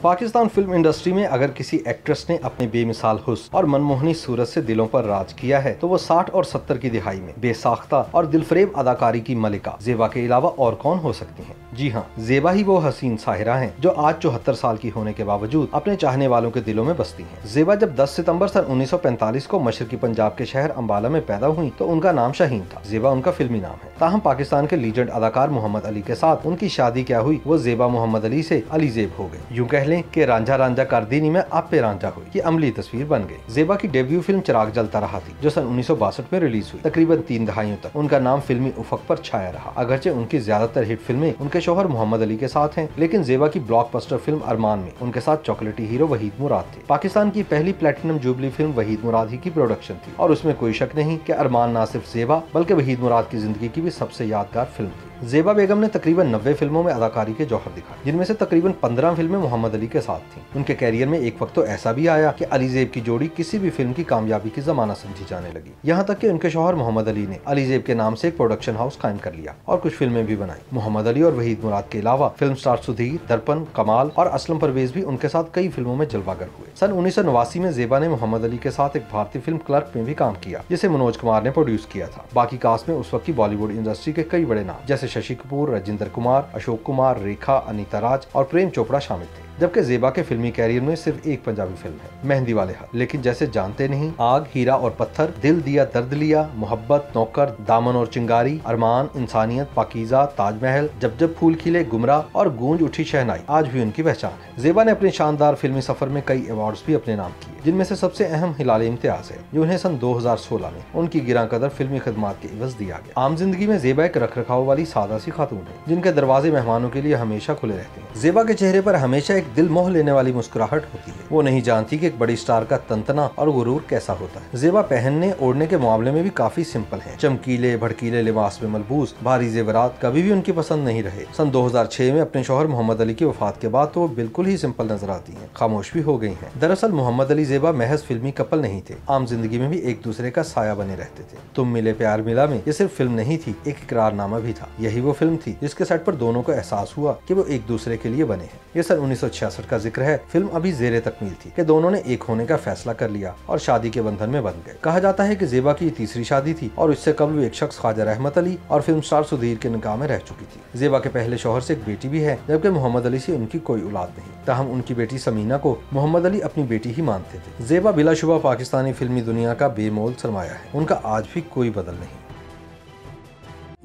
Pakistan film industry में अगर किसी एक्ट्रेस ने अपने बेमिसाल हुस्न और मनमोहनी सूरत से दिलों पर राज किया है तो वो 60 और 70 की दिहाई में बेसाख्ता और दिलफरेब अदाकारी की मलिका जेबा के अलावा और कौन हो सकती हैं। जी हाँ, जेबा ही वो हसीन साहिरा हैं जो आज 74 साल की होने के बावजूद अपने चाहने वालों के दिलों में बसती हैं। जेबा जब 10 सितंबर सन 1945 को मशरकी पंजाब के शहर अम्बाला में पैदा हुई तो उनका नाम शाहीन था। जेबा उनका फिल्मी नाम है। ताहम पाकिस्तान के लीजेंड अदाकार मोहम्मद अली के साथ उनकी शादी क्या हुई, वो जेबा मोहम्मद अली से अली जेब हो गई। यूँ कह लें कि रांझा रांझा करदीनी में आप पे रांझा हुई की अमली तस्वीर बन गई। जेबा की डेब्यू फिल्म चिराग जलता रहा थी जो सन 1962 में रिलीज हुई। तकरीबन 3 दहाइयों तक उनका नाम फिल्मी उफक पर छाया रहा। अगरचे उनकी ज्यादातर हिट फिल्में उनके शौहर मोहम्मद अली के साथ हैं, लेकिन जेबा की ब्लॉकबस्टर फिल्म अरमान में उनके साथ चॉकलेटी हीरो वहीद मुराद थे। पाकिस्तान की पहली प्लेटिनम जुबली फिल्म वहीद मुराद ही की प्रोडक्शन थी और उसमें कोई शक नहीं कि अरमान न सिर्फ जेबा बल्कि वहीद मुराद की जिंदगी की भी सबसे यादगार फिल्म थी। जेबा बेगम ने तकरीबन 90 फिल्मों में अदाकारी के जौहर दिखाए, जिनमें से तकरीबन 15 फिल्में मोहम्मद अली के साथ थीं। उनके कैरियर में एक वक्त तो ऐसा भी आया कि अली जेब की जोड़ी किसी भी फिल्म की कामयाबी की जमाना समझी जाने लगी। यहाँ तक कि उनके शौहर मोहम्मद अली ने अली जेब के नाम से एक प्रोडक्शन हाउस कायम कर लिया और कुछ फिल्में भी बनाई। मोहम्मद अली और वहीद मुराद के अलावा फिल्म स्टार सुधीर, दर्पण, कमाल और असलम परवेज भी उनके साथ कई फिल्मों में जलवागर हुए। सन 1989 में जेबा ने मोहम्मद अली के साथ एक भारतीय फिल्म क्लर्क में भी काम किया, जिसे मनोज कुमार ने प्रोड्यूस किया था। बाकी कास्ट में उस वक्त की बॉलीवुड इंडस्ट्री के कई बड़े नाम जैसे शशि कपूर, राजेंद्र कुमार, अशोक कुमार, रेखा, अनीता राज और प्रेम चोपड़ा शामिल थे। जबकि जेबा के फिल्मी कैरियर में सिर्फ एक पंजाबी फिल्म है, मेहंदी वाले हाथ। लेकिन जैसे जानते नहीं, आग, हीरा और पत्थर, दिल दिया दर्द लिया, मोहब्बत, नौकर, दामन और चिंगारी, अरमान, इंसानियत, पाकीज़ा, ताजमहल, जब जब फूल खिले, गुमराह और गूंज उठी शहनाई आज भी उनकी पहचान है। जेबा ने अपने शानदार फिल्मी सफर में कई अवार्ड्स भी अपने नाम किए, जिनमें से सबसे अहम हिलाल इम्तियाज है जो उन्हें सन 2016 में उनकी गिरां कदर फिल्मी खिदमात के इवज दिया गया। आम जिंदगी में जेबा एक रख रखाव वाली सादा सी खातून है जिनके दरवाजे मेहमानों के लिए हमेशा खुले रहते हैं। जेबा के चेहरे पर हमेशा एक दिल मोह लेने वाली मुस्कुराहट होती है। वो नहीं जानती कि एक बड़ी स्टार का तंतना और गुरूर कैसा होता है। जेबा पहनने ओढ़ने के मामले में भी काफी सिंपल है। चमकीले भड़कीले लिबास में मलबूस भारी जेवरात कभी भी उनकी पसंद नहीं रहे। सन 2006 में अपने शौहर मोहम्मद अली की वफात के बाद तो वो बिल्कुल ही सिंपल नजर आती हैं, खामोश भी हो गई हैं। दरअसल मोहम्मद अली जेबा महज फिल्मी कपल नहीं थे, आम जिंदगी में भी एक दूसरे का साया बने रहते थे। तुम मिले प्यार मिला में ये सिर्फ फिल्म नहीं थी, एक इकरारनामा भी था। यही वो फिल्म थी जिसके सेट पर दोनों को एहसास हुआ कि वो एक दूसरे के लिए बने हैं। ये सन 1966 का जिक्र है। फिल्म अभी जेरे तकमील थी कि दोनों ने एक होने का फैसला कर लिया और शादी के बंधन में बंध गए। कहा जाता है कि जेबा की तीसरी शादी थी और इससे कबल भी एक शख्स ख्वाजा रहमत अली और फिल्म स्टार सुधीर के निकाह में रह चुकी थी। जेबा के पहले शौहर से एक बेटी भी है, जबकि मोहम्मद अली से उनकी कोई औलाद नहीं। ताहम उनकी बेटी समीना को मोहम्मद अली अपनी बेटी ही मानते थे। जेबा बिलाशुबा पाकिस्तानी फिल्मी दुनिया का बेमोल सरमाया है, उनका आज भी कोई बदल नहीं।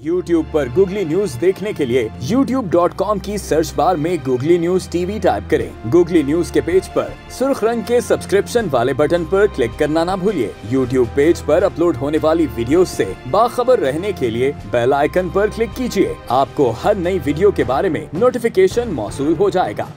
YouTube पर गूगली न्यूज देखने के लिए youtube.com की सर्च बार में गूगली न्यूज टीवी टाइप करें। गूगली न्यूज के पेज पर सुर्ख रंग के सब्सक्रिप्शन वाले बटन पर क्लिक करना ना भूलिए। YouTube पेज पर अपलोड होने वाली वीडियोस से बाखबर रहने के लिए बेल आइकन पर क्लिक कीजिए। आपको हर नई वीडियो के बारे में नोटिफिकेशन मौसूल हो जाएगा।